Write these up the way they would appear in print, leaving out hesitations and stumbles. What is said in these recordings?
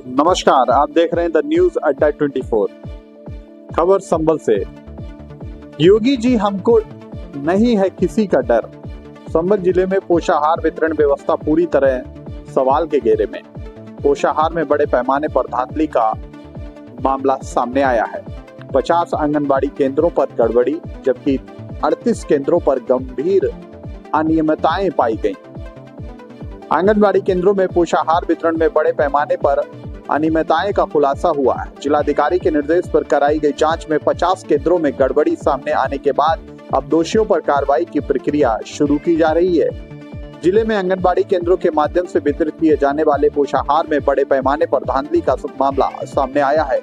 नमस्कार, आप देख रहे हैं द न्यूज अड्डा 24। खबर संभल से। योगी जी हमको नहीं है किसी का डर। संभल जिले में पोषाहार वितरण व्यवस्था पूरी तरह सवाल के घेरे में। पोषाहार में बड़े पैमाने पर धांधली का मामला सामने आया है। 50 आंगनबाड़ी केंद्रों पर गड़बड़ी जबकि 38 केंद्रों पर गंभीर अनियमितताएं पाई गईं। आंगनबाड़ी केंद्रों में पोषाहार वितरण में बड़े पैमाने पर अनियमितताएं का खुलासा हुआ है। जिलाधिकारी के निर्देश पर कराई गई जांच में 50 केंद्रों में गड़बड़ी सामने आने के बाद अब दोषियों पर कार्रवाई की प्रक्रिया शुरू की जा रही है। जिले में आंगनबाड़ी केंद्रों के माध्यम से वितरित किए जाने वाले पोषाहार में बड़े पैमाने पर धांधली का मामला सामने आया है।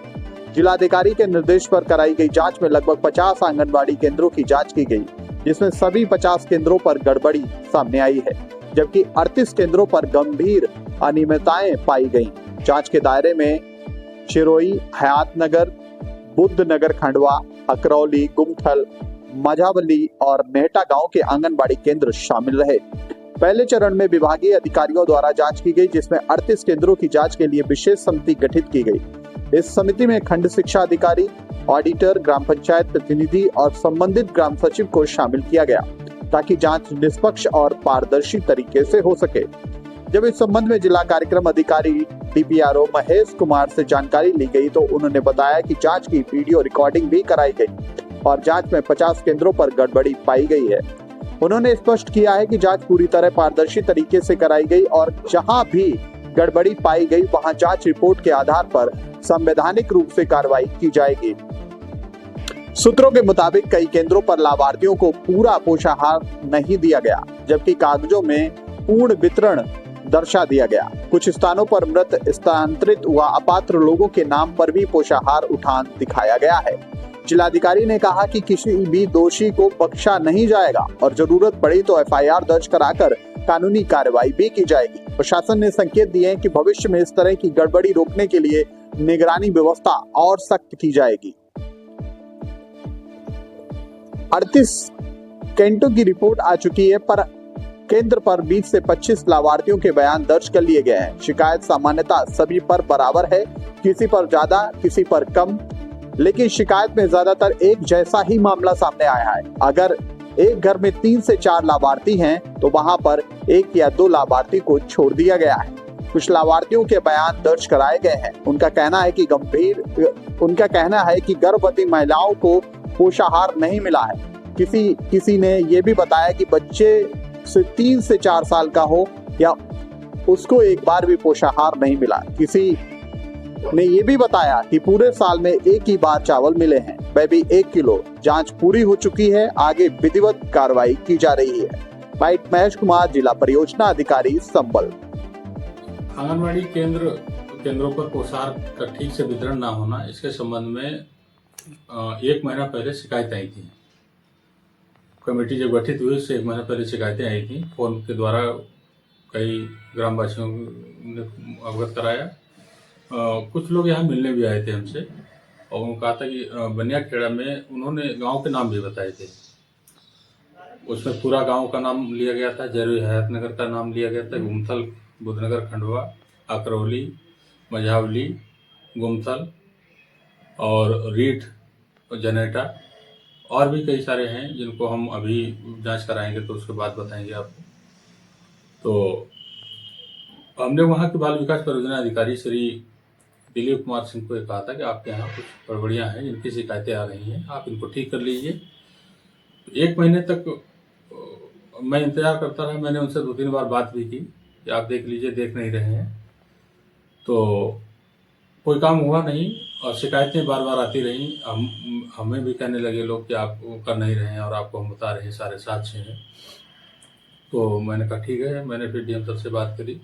जिलाधिकारी के निर्देश पर कराई गई जांच में लगभग 50 आंगनबाड़ी केंद्रों की जांच की गई, जिसमें सभी 50 केंद्रों पर गड़बड़ी सामने आई है, जबकि 38 केंद्रों पर गंभीर अनियमितताएं पाई गईं। जांच के दायरे में चिरोई, हयातनगर, बुद्धनगर खंडवा, अकरौली, गुमथल, मझावली और मेहटा गांव के आंगनबाड़ी केंद्र शामिल रहे। पहले चरण में विभागीय अधिकारियों द्वारा जांच की गई, जिसमें 38 केंद्रों की जांच के लिए विशेष समिति गठित की गई। इस समिति में खंड शिक्षा अधिकारी, ऑडिटर, ग्राम पंचायत प्रतिनिधि और संबंधित ग्राम सचिव को शामिल किया गया, ताकि जांच निष्पक्ष और पारदर्शी तरीके से हो सके। जब इस संबंध में जिला कार्यक्रम अधिकारी डीपीआरओ महेश कुमार से जानकारी ली गई तो उन्होंने बताया कि जांच की वीडियो रिकॉर्डिंग भी कराई गई और जांच में 50 केंद्रों पर गड़बड़ी पाई गई है। उन्होंने स्पष्ट किया है कि जांच पूरी तरह पारदर्शी तरीके से कराई गई और जहां भी गड़बड़ी पाई गई वहां जांच रिपोर्ट के आधार पर संवैधानिक रूप से कार्रवाई की जाएगी। सूत्रों के मुताबिक कई केंद्रों पर लाभार्थियों को पूरा पोषाहार नहीं दिया गया, जबकि कागजों में पूर्ण वितरण दर्शा दिया गया। कुछ स्थानों पर मृत, स्थानांतरित व अपात्र लोगों के नाम पर भी पोषाहार उठान दिखाया गया है। जिलाधिकारी ने कहा कि किसी भी दोषी को बख्शा नहीं जाएगा और जरूरत पड़ी तो एफआईआर दर्ज कराकर कानूनी कार्रवाई भी की जाएगी। प्रशासन ने संकेत दिए हैं कि भविष्य में इस तरह की गड़बड़ी रोकने के लिए निगरानी व्यवस्था और सख्त की जाएगी। 38 केंटों की रिपोर्ट आ चुकी है, पर केंद्र पर 20 से 25 लाभार्थियों के बयान दर्ज कर लिए गए हैं। शिकायत सामान्यतः सभी पर बराबर है, किसी पर ज्यादा, किसी पर कम, लेकिन शिकायत में ज्यादातर एक जैसा ही मामला सामने आया है। अगर एक घर में 3 से 4 लाभार्थी हैं, तो वहां पर 1 या 2 लाभार्थी को छोड़ दिया गया है। कुछ लाभार्थियों के बयान दर्ज कराए गए हैं। उनका कहना है कि गर्भवती महिलाओं को पोषाहार नहीं मिला है। किसी ने ये भी बताया कि बच्चे से 3 से 4 साल का हो या उसको एक बार भी पोषाहार नहीं मिला। किसी ने ये भी बताया कि पूरे साल में एक ही बार चावल मिले हैं, वह भी 1 किलो। जांच पूरी हो चुकी है, आगे विधिवत कार्रवाई की जा रही है। बाइट महेश कुमार, जिला परियोजना अधिकारी, संभल। आंगनबाड़ी केंद्रों पर पोषाहार का ठीक से वितरण न होना, इसके संबंध में 1 महीना पहले शिकायत आई थी। कमेटी जब गठित हुई उससे 1 महीना पहले शिकायतें आई थी। फोन के द्वारा कई ग्रामवासियों ने अवगत कराया। कुछ लोग यहाँ मिलने भी आए थे हमसे और उन्होंने कहा था कि बनिया खेड़ा में उन्होंने गांव के नाम भी बताए थे। उसमें पूरा गांव का नाम लिया गया था, जरूरी हयातनगर का नाम लिया गया था, गुमथल, बुद्धनगर खंडवा, अकरौली, मझावली, गुमथल और रीठ और जनेटा और भी कई सारे हैं जिनको हम अभी जांच कराएंगे तो उसके बाद बताएंगे आपको। तो हमने वहाँ के बाल विकास परियोजना अधिकारी श्री दिलीप कुमार सिंह को कहा था कि आपके यहाँ कुछ गड़बड़ियाँ हैं, जिनकी शिकायतें आ रही हैं, आप इनको ठीक कर लीजिए। 1 महीने तक मैं इंतजार करता रहा। मैंने उनसे 2-3 बार बात भी की कि आप देख लीजिए, देख नहीं रहे हैं, तो कोई काम हुआ नहीं और शिकायतें बार बार आती रहीं। हमें भी कहने लगे लोग कि आप कर नहीं रहे हैं और आपको हम बता रहे हैं, सारे साक्ष्य हैं। तो मैंने कहा ठीक है। मैंने फिर डीएम सर से बात करी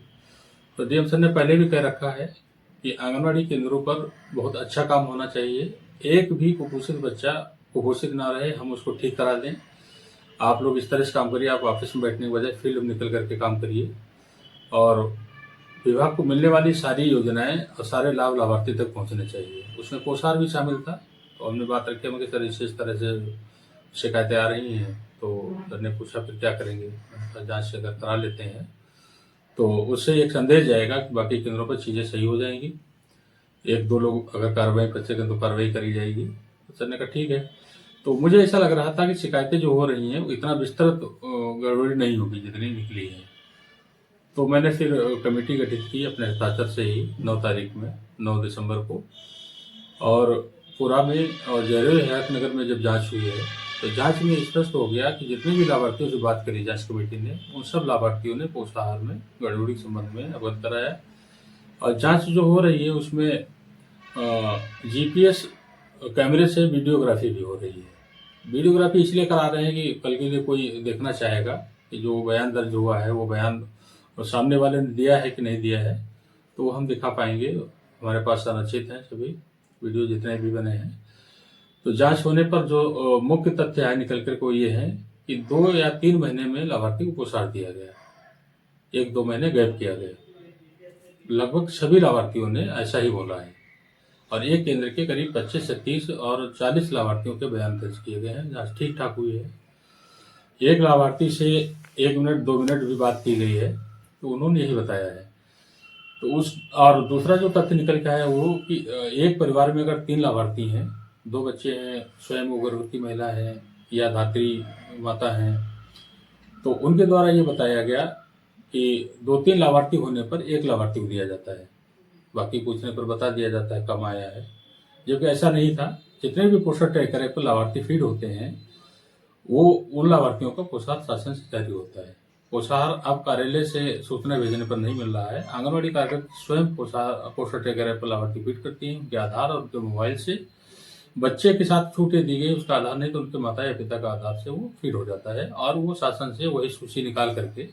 तो डीएम सर ने पहले भी कह रखा है कि आंगनबाड़ी केंद्रों पर बहुत अच्छा काम होना चाहिए। एक भी कुपोषित बच्चा कुपोषित ना रहे, हम उसको ठीक करा दें। आप लोग इस तरह से काम करिए, आप ऑफिस में बैठने के बजाय फील्ड में निकल करके काम करिए और विभाग को मिलने वाली सारी योजनाएं और सारे लाभ लाभार्थी तक पहुंचने चाहिए। उसमें पोषाहार भी शामिल था। तो हमने बात रखी हमें कि सर इस तरह से शिकायतें आ रही हैं। तो सर ने पूछा फिर क्या करेंगे, जांच अगर करा लेते हैं तो उससे एक संदेश जाएगा कि बाकी केंद्रों पर चीज़ें सही हो जाएंगी। एक दो लोग अगर कार्रवाई कर सकें तो कार्रवाई करी जाएगी। तो सर ने कहा ठीक है। तो मुझे ऐसा लग रहा था कि शिकायतें जो हो रही हैं वो इतना विस्तृत गड़बड़ी नहीं होगी जितनी निकली है। तो मैंने फिर कमेटी गठित की अपने हस्ताक्षर से ही 9 तारीख में, 9 दिसंबर को, और पूरा में और जयदेव हयात नगर में जब जांच हुई है तो जांच में स्पष्ट हो गया कि जितने भी लाभार्थियों से बात करी जांच कमेटी ने, उन सब लाभार्थियों ने पोषाहार में गड़बड़ी के संबंध में अवगत कराया। और जांच जो हो रही है उसमें जीपीएस कैमरे से वीडियोग्राफी भी हो रही है। वीडियोग्राफी इसलिए करा रहे हैं कि कल के लिए कोई देखना चाहेगा कि जो बयान दर्ज हुआ है वो बयान सामने वाले ने दिया है कि नहीं दिया है, तो वो हम दिखा पाएंगे। हमारे पास संरक्षित हैं सभी वीडियो जितने भी बने हैं। तो जांच होने पर जो मुख्य तथ्य है निकल कर को ये है कि 2 या 3 महीने में लाभार्थी को पोषाहार दिया गया, 1-2 महीने गैप किया गया। लगभग सभी लाभार्थियों ने ऐसा ही बोला है। और एक केंद्र के करीब 25 से 30 और 40 लाभार्थियों के बयान दर्ज किए गए हैं। जांच ठीक ठाक हुई है। एक लाभार्थी से 1 मिनट 2 मिनट भी बात की गई है तो उन्होंने यही बताया है। तो और दूसरा जो तथ्य निकल के आया वो कि एक परिवार में अगर 3 लाभार्थी हैं, 2 बच्चे हैं, स्वयं वो गर्भवती महिला है या धात्री माता हैं, तो उनके द्वारा ये बताया गया कि 2-3 लाभार्थी होने पर 1 लाभार्थी को दिया जाता है, बाकी पूछने पर बता दिया जाता है कम आया है। जबकि ऐसा नहीं था। जितने भी पोषण ट्रैकर पर लाभार्थी फीड होते हैं वो उन लाभार्थियों का पोषाहार शासन से जारी होता है। पोषाहार अब कार्यालय से सूचना भेजने पर नहीं मिल रहा है। आंगनबाड़ी कार्यकर्ता स्वयं पोषण ट्रैकर पर लाभार्थी फीड करती हैं। उनके आधार और उनके मोबाइल से बच्चे के साथ छूटें दी गई उसका आधार नहीं तो उनके माता या पिता का आधार से वो फीड हो जाता है और वो शासन से वही सूची निकाल करके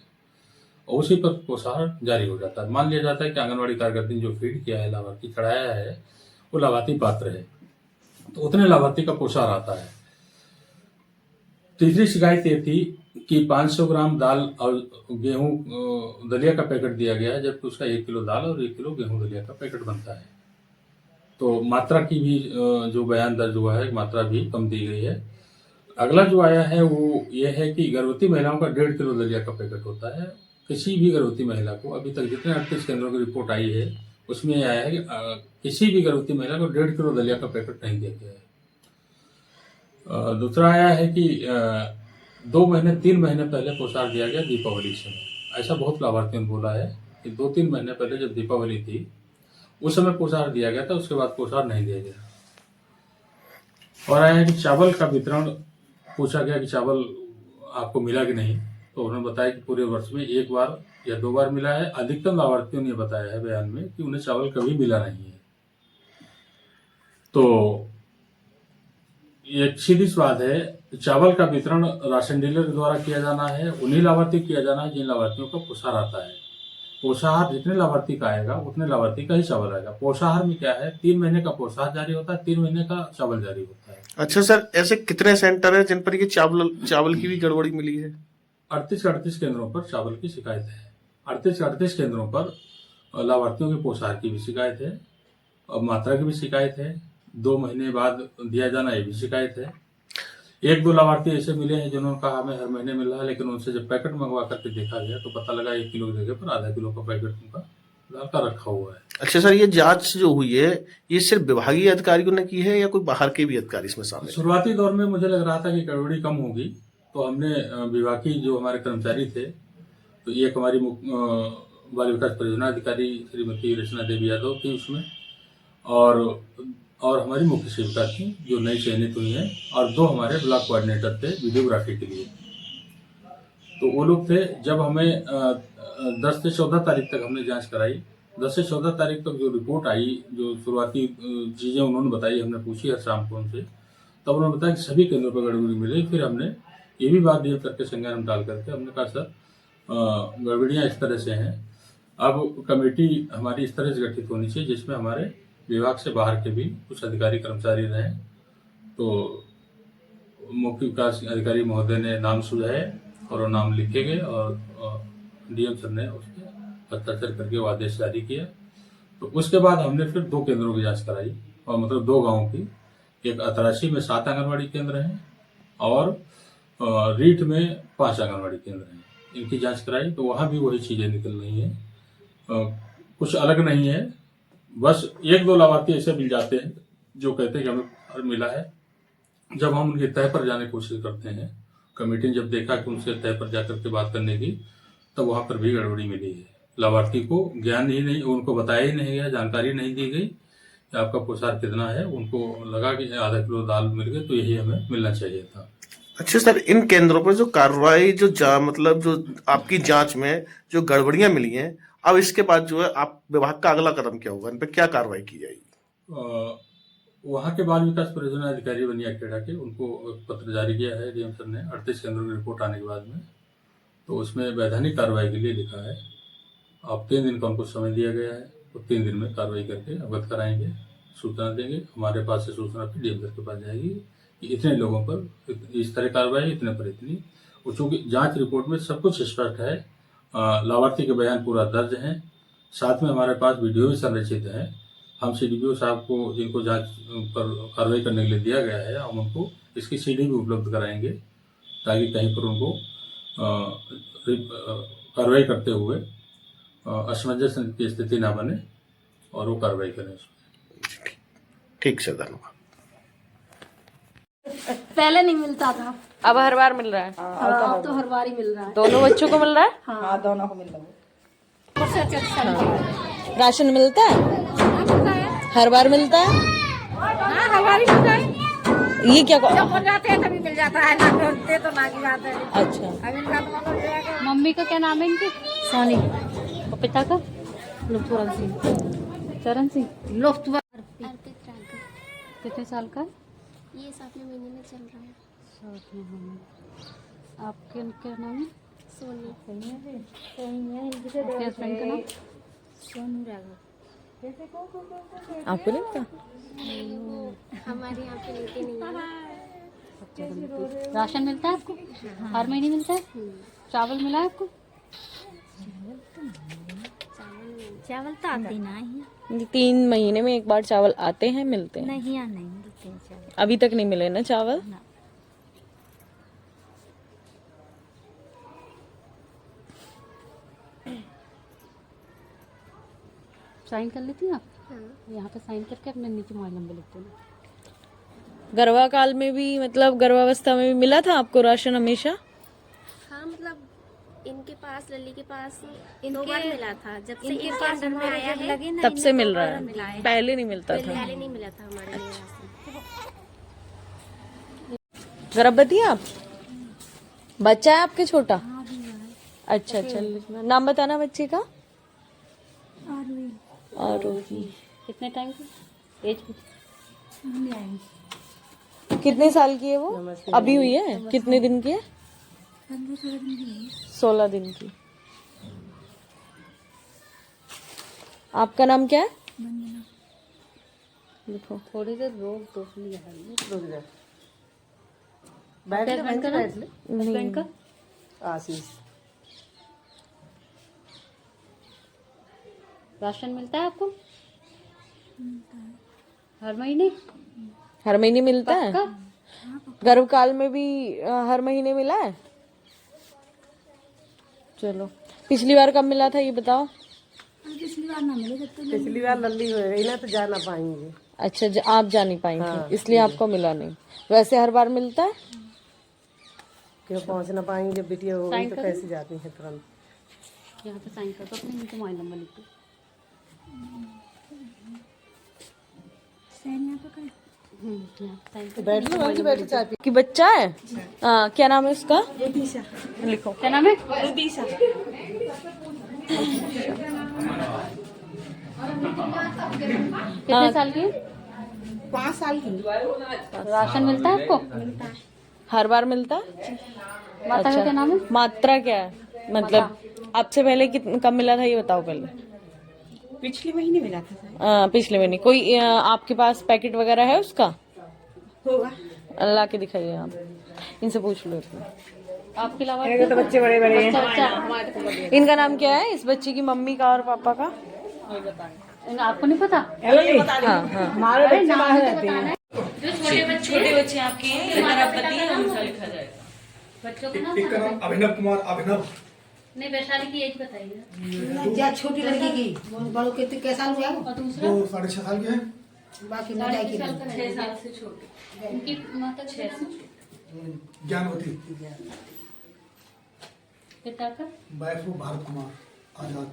उसी पर पोषाहार जारी हो जाता है। मान लिया जाता है कि आंगनबाड़ी कार्यकर्ता ने जो फीड किया है, लाभार्थी चढ़ाया है, वो लाभार्थी पात्र है, तो उतने लाभार्थी का पोषाहार आता है। तीसरी शिकायत ये थी कि 500 ग्राम दाल और गेहूं दलिया का पैकेट दिया गया है, जबकि उसका 1 किलो दाल और 1 किलो गेहूं दलिया का पैकेट बनता है। तो मात्रा की भी जो बयान दर्ज हुआ है, मात्रा भी कम दी गई है। अगला जो आया है वो ये है कि गर्भवती महिलाओं का 1.5 किलो दलिया का पैकेट होता है। किसी भी गर्भवती महिला को अभी तक जितने 38 केंद्रों की रिपोर्ट आई है उसमें यह आया है कि किसी भी गर्भवती महिला को 1.5 किलो दलिया का पैकेट नहीं दिया गया है। दूसरा आया है कि 2 महीने 3 महीने पहले पोषाहार दिया गया दीपावली समय। ऐसा बहुत लाभार्थियों ने बोला है कि 2-3 महीने पहले जब दीपावली थी उस समय पोषाहार दिया गया था, उसके बाद पोषाहार नहीं दिया गया। और आया है कि चावल का वितरण, पूछा गया कि चावल आपको मिला कि नहीं, तो उन्होंने बताया कि पूरे वर्ष में 1 बार या 2 बार मिला है। अधिकतम लाभार्थियों ने बताया है बयान में कि उन्हें चावल कभी मिला नहीं है। तो एक सीधी सी बात है, चावल का वितरण राशन डीलर द्वारा किया जाना है, उन्हीं लाभार्थी किया जाना है जिन लाभार्थियों का पोषाहार आता है। पोषाहार जितने लाभार्थी का आएगा उतने लाभार्थी का ही चावल आएगा। पोषाहार में क्या है, 3 महीने का पोषाहार जारी होता है, 3 महीने का चावल जारी होता है। अच्छा सर, ऐसे कितने सेंटर है जिन पर ये चावल की भी गड़बड़ी मिली है? 38 केंद्रों पर चावल की शिकायत है। 38 केंद्रों पर लाभार्थियों के पोषाहार की भी शिकायत है और मात्रा की भी शिकायत है। 2 महीने बाद दिया जाना ये भी शिकायत है। 1-2 लाभार्थी ऐसे मिले हैं जिन्होंने कहा हमें हर महीने मिल रहा है, लेकिन उनसे जब पैकेट मंगवा करके देखा गया तो पता लगा 1 किलो की जगह पर आधा किलो का पैकेट उनका दाल का रखा हुआ है। अच्छा सर, ये जांच जो हुई है ये सिर्फ विभागीय अधिकारियों ने की है या कोई बाहर के भी अधिकारी इसमें शामिल है? शुरुआती दौर में मुझे लग रहा था कि गड़बड़ी कम होगी, तो हमने विभागीय जो हमारे कर्मचारी थे, तो एक हमारी बाल विकास परियोजना अधिकारी श्रीमती रचना देवी यादव थी उसमें, और हमारी मुख्य सेविका थी जो नई चयनित हुई हैं, और 2 हमारे ब्लॉक कोऑर्डिनेटर थे वीडियोग्राफी के लिए। तो वो लोग थे। जब हमें 10 से 14 तारीख तक हमने जांच कराई। 10 से 14 तारीख तक जो रिपोर्ट आई, जो शुरुआती चीज़ें उन्होंने बताई, हमने पूछी हर शाम को उनसे, तब उन्होंने बताया कि सभी केंद्रों पर गड़बड़ी मिली। फिर हमने ये भी बात डील करके संज्ञान में डाल करके हमने कहा सर गड़बड़ियाँ इस तरह से हैं, अब कमेटी हमारी इस तरह से गठित होनी चाहिए जिसमें हमारे विभाग से बाहर के भी कुछ अधिकारी कर्मचारी रहें। तो मुख्य विकास अधिकारी महोदय ने नाम सुझाए और वो नाम लिखे गए और डीएम सर ने उसके हस्ताक्षर करके वो आदेश जारी किया। तो उसके बाद हमने फिर 2 केंद्रों की जांच कराई, और मतलब 2 गाँवों की। एक अतराशी में 7 आंगनबाड़ी केंद्र हैं और रीठ में 5 आंगनबाड़ी केंद्र हैं, इनकी जांच कराई। तो वहाँ भी वही चीज़ें निकल रही हैं, कुछ अलग नहीं है। बस एक दो लाभार्थी ऐसे मिल जाते हैं जो कहते हैं कि हमें फल मिला है। जब हम उनके तह पर जाने की कोशिश करते हैं, कमेटी ने जब देखा कि उनसे तह पर जाकर के बात करने की, तब वहां पर भी गड़बड़ी मिली है। लाभार्थी को ज्ञान ही नहीं, उनको बताया ही नहीं गया, जानकारी नहीं दी गई कि आपका पोषाहार कितना है। उनको लगा कि आधा किलो दाल मिल गई तो यही हमें मिलना चाहिए था। अच्छा सर, इन केंद्रों पर जो कार्रवाई मतलब जो आपकी जांच में जो गड़बड़ियां मिली हैं, अब इसके बाद जो है आप विभाग का अगला कदम क्या होगा, इन पर क्या कार्रवाई की जाएगी? वहाँ के बाल विकास परियोजना अधिकारी बनिया खेड़ा के उनको एक पत्र जारी किया है डीएम सर ने 38 केंद्रों की रिपोर्ट आने के बाद में। तो उसमें वैधानिक कार्रवाई के लिए लिखा है। अब 3 दिन का उनको समय दिया गया है, तो 3 दिन में कार्रवाई करके अवगत कराएंगे, सूचना देंगे। हमारे पास से सूचना फिर डीएम सर के पास जाएगी कि इतने लोगों पर इस तरह कार्रवाई, इतने पर इतनी। चूँकि जांच रिपोर्ट में सब कुछ स्पष्ट है, लाभार्थी के बयान पूरा दर्ज है, साथ में हमारे पास वीडियो भी संरक्षित है। हम सीडीपीओ साहब को, जिनको जांच पर कार्रवाई करने के लिए दिया गया है, हम उनको इसकी सीडी भी उपलब्ध कराएंगे ताकि कहीं पर उनको कार्रवाई करते हुए असमंजस की स्थिति ना बने और वो कार्रवाई करें। ठीक सर, धन्यवाद। पहले नहीं मिलता था, अब हर बार मिल रहा है। अब तो हर बार ही मिल रहा है। दोनों बच्चों को मिल रहा है। हाँ, दोनों को मिल रहा है। राशन मिलता है, हर बार मिलता है। हाँ, हर बार ही मिलता है। ये क्या जब बन जाते हैं तभी मिल जाता है, ना होते तो ना की बात है। अच्छा, अब इनका तो मतलब ये है कि मम्मी का क्या नाम है इनके? सोनी और पिता का? लुत्फुरा सिंह, चरण सिंह। लुत्फुरा। अर्पित राघव, कितने साल का? ये 7वें महीने में चल रहा है। आपके क्या नाम है? सोनी, आपके हस्बैंड का नाम? सोनू राघव। आपको नहीं पता? वो हमारे यहाँ पे लेते नहीं है। राशन मिलता है आपको? हर महीने मिलता है? चावल मिला है आपको? चावल तो आते ना ही 3 महीने में एक बार चावल आते हैं, मिलते हैं? नहीं, यहाँ नहीं मिलते हैं चावल। अभी तक नहीं मिले ना चावल? साइन कर लेती हैं आप? हाँ, यहाँ पे साइन करके अपने नीचे मोबाइल नंबर लिखते हैं। गर्भा काल में भी, मतलब गर्भावस्था में भी मिला था आपको राशन हमेशा? हाँ, मतलब इनके पास, लल्ली के पास 2 बार मिला था। जब से इनके अंडर में आया है तब से मिल रहा है, पहले नहीं मिलता था। पहले नहीं मिला था हमारे लिए राशन। गर्भवती हैं आप? बच्चा है आपके छोटा? अच्छा अच्छा, नाम बताना बच्चे का। आरोही। कितने टाइम की एज? कितने साल की है वो? अभी हुई है? कितने दिन की है? 16 दिन की। आपका नाम क्या है? लिखो। थोड़ी देर रोक दो, हस्बैंड का? आशीष। राशन मिलता है आपको हर महीने? हर महीने मिलता है? गर्भ काल में भी हर महीने मिला है? चलो, पिछली बार कब मिला था ये बताओ। पिछली बार लल्ली हो गई ना, तो जा ना पाएंगे। अच्छा, आप जा नहीं पाएंगे, इसलिए आपको मिला नहीं। वैसे हर बार मिलता है? क्यों पहुंच ना पाएंगे, जब बिटिया हो गई तो कैसे जाती है तुरंत। यहाँ पे साइन कर दो, अपने नीचे मोबाइल नंबर लिख दो। बैठ लो, वहीं बैठ चाय पी। कि बच्चा है? क्या नाम है उसका? लिखो। क्या नाम है? कितने साल की? 5 साल की। राशन मिलता है आपको? हर बार मिलता है? माता का क्या नाम है? मात्रा क्या है, मतलब आपसे पहले कब मिला था ये बताओ पहले। पिछले महीने मिला था। पिछले महीने। कोई आपके पास पैकेट वगैरह है उसका? होगा। ला के दिखाइए आप, इनसे पूछ लो। आपके अलावा तो बच्चे बड़े बड़े हैं। अच्छा, इनका नाम क्या है, इस बच्चे की मम्मी का और पापा का? आपको नहीं पता? हाँ हाँ, हमारे बच्चे बाहर रहते हैं। छोटे बच्चे आपके हैं, अगर आप बताइए उनका लिखा जाएगा। बच्चों का नाम? एक का नाम अभिनव कुमार, अभिनव नहीं वैशाली की एज बताइए। जा छोटी लड़की की बड़ों के कैसा साल हुआ और दूसरा 6.5 साल के है। बाकी मिठाई की 6 साल से छोटी। उनकी माता 6 से छोटी। ज्ञानवती। पिता का वाइफ वो भारत कुमार आजाद।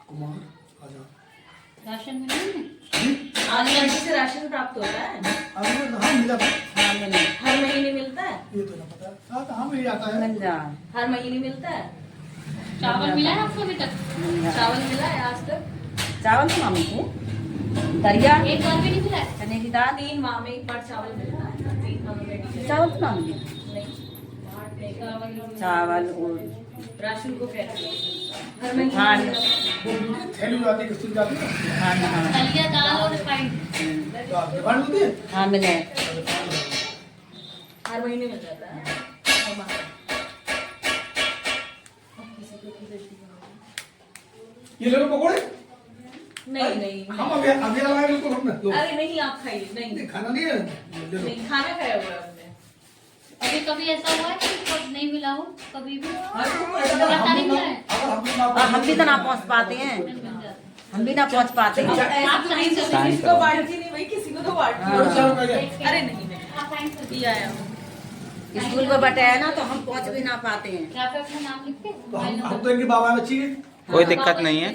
कुमार आजाद। राशन मिला है? आंगनबाड़ी से राशन प्राप्त होता है? हाँ मिला था। हर महीने मिलता है? ये तो ना पता। हाँ कहाँ मिल जाता है। हर महीने मिलता है? चावल मिला है आपको अभी तक? चावल मिला है आज तक? चावल तो मामी को दरिया एक बार भी नहीं मिला है? चने की दाल 3 माह में एक बार चावल मिलता है। 3 माह में चावल तो मामी चावल और राशन को कहते हैं हर महीने हाँ थैली जाती है किसी जाती है। हाँ हाँ दलिया दाल और रिफाइंड। डिमांड होती है। हाँ मिले हर महीने मिल जाता है। ये ले लो पकौड़े। नहीं नहीं हम अभी लगाए बिल्कुल हमने। लो। अरे नहीं आप खाइए। नहीं खाना नहीं है। ले लो। नहीं खाना खाया हुआ है हमने। अभी कभी ऐसा हुआ है कि कब नहीं मिला हो? कभी भी अगर नहीं मिला है? हम भी तो ना पहुँच पाते हैं हम भी ना पहुँच पाते हैं आप साइन कर दीजिए। किसी को बांटती नहीं भाई किसी को तो बांटती। अरे नहीं नहीं आप साइन कर दीजिए। दिया है स्कूल में बटे है ना तो हम पहुँच भी ना पाते हैं। क्या पे अपना नाम लिख के तो हम तो इनके बाबा बच्ची है। कोई दिक्कत नहीं है।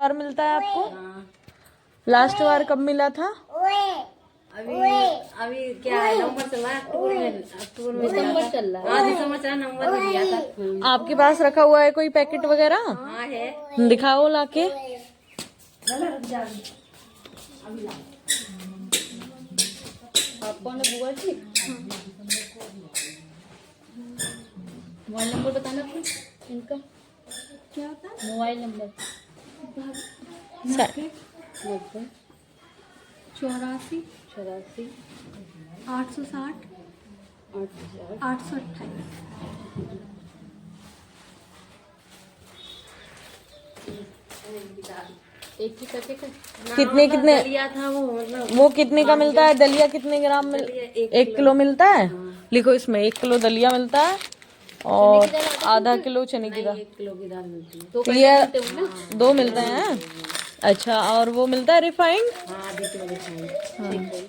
बार मिलता है आपको? लास्ट बार कब मिला था? अभी क्या है नवंबर चल रहा है अक्टूबर में दिसंबर चल रहा है। दिसंबर चला नवंबर में दिया था। आपके पास रखा हुआ है कोई पैकेट वगैरह? हाँ है दिखाओ लाके। आप कौन है बुआ जी? मोबाइल नंबर बताना प्लीज इनका। क्या होता है मोबाइल नंबर? 84 84 860 828। एक ही पैकेट है? कितने कितने लिया था वो मतलब वो कितने का मिलता है? दलिया कितने ग्राम मिल? 1 किलो मिलता है? लिखो इसमें 1 किलो दलिया मिलता है और आधा किलो चने की दाल। 1 किलो की दाल मिलती है। तो ये 2 मिलते हैं। अच्छा और वो मिलता है रिफाइंड? हाँ आधे किलो दिखाएंगे।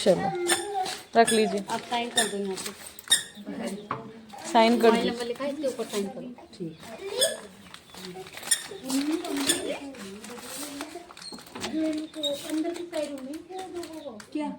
चलो रख लीजिए। आप साइन कर दो यहाँ पे। साइन कर मोबाइल दीजिए। नंबर लिखा है इसके ऊपर साइन करो। अंदर की साइड में क्या